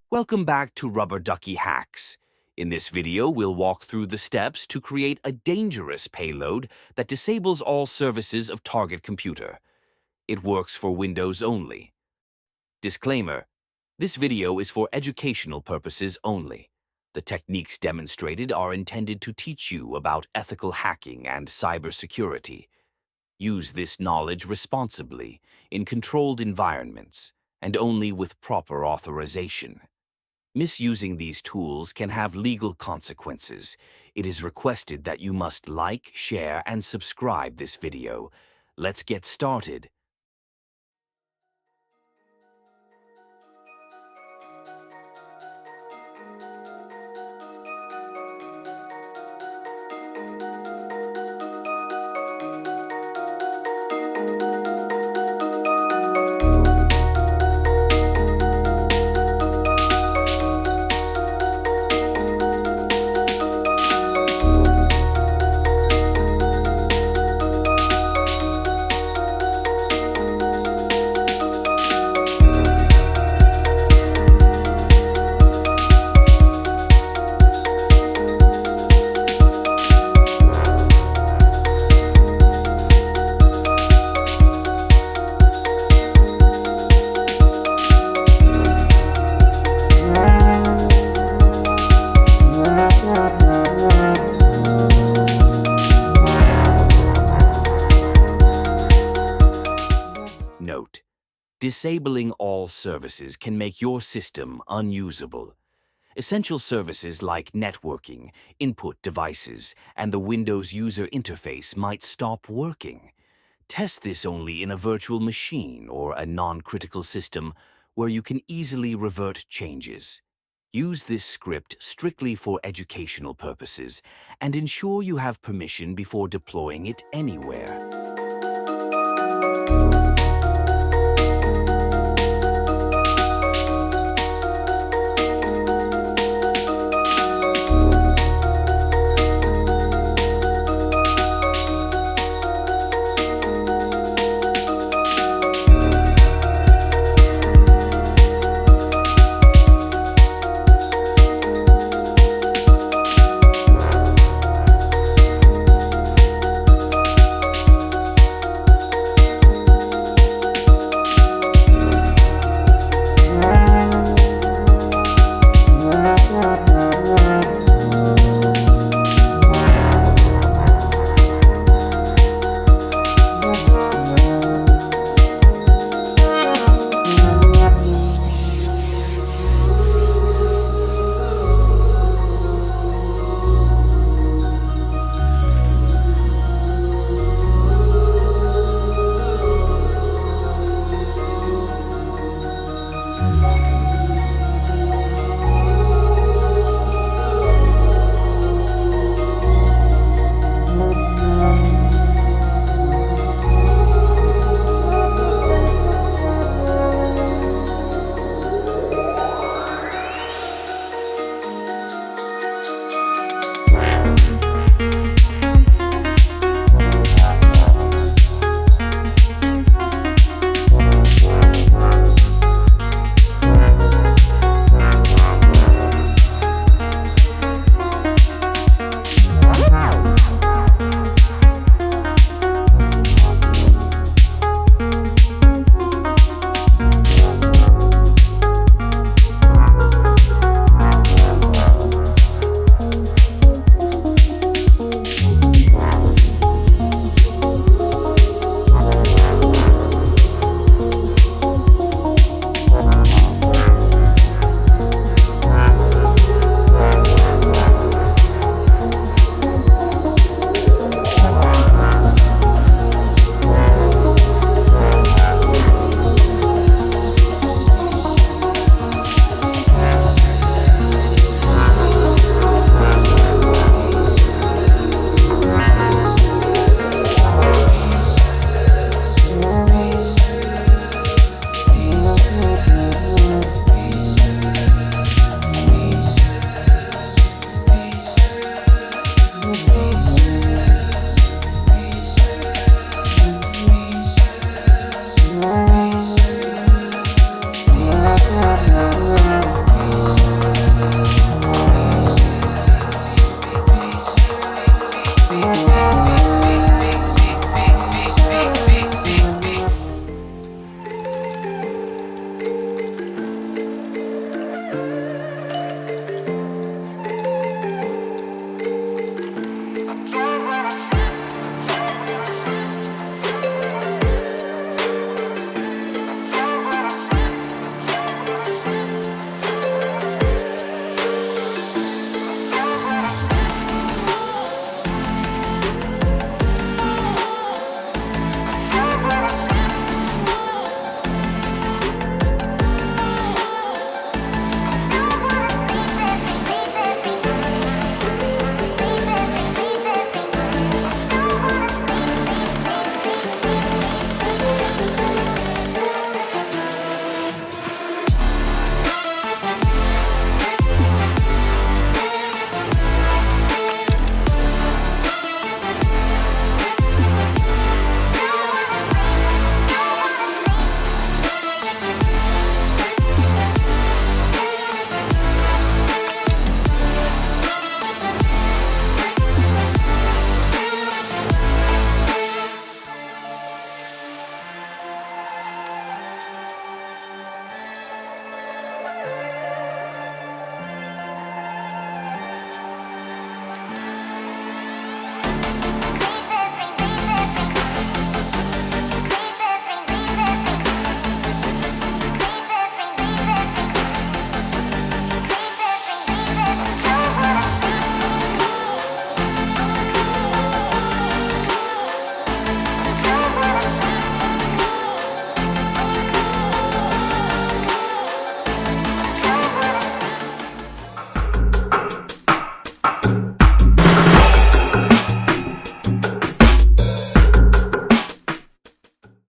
Welcome back to Rubber Ducky Hacks. In this video, we'll walk through the steps to create a dangerous payload that disables all services of target computer. It works for Windows only. Disclaimer: this video is for educational purposes only. The techniques demonstrated are intended to teach you about ethical hacking and cybersecurity. Use this knowledge responsibly, in controlled environments, and only with proper authorization. Misusing these tools can have legal consequences. It is requested that you must like, share, and subscribe this video. Let's get started. Note: disabling all services can make your system unusable. Essential services like networking, input devices, and the Windows user interface might stop working. Test this only in a virtual machine or a non-critical system where you can easily revert changes. Use this script strictly for educational purposes and ensure you have permission before deploying it anywhere.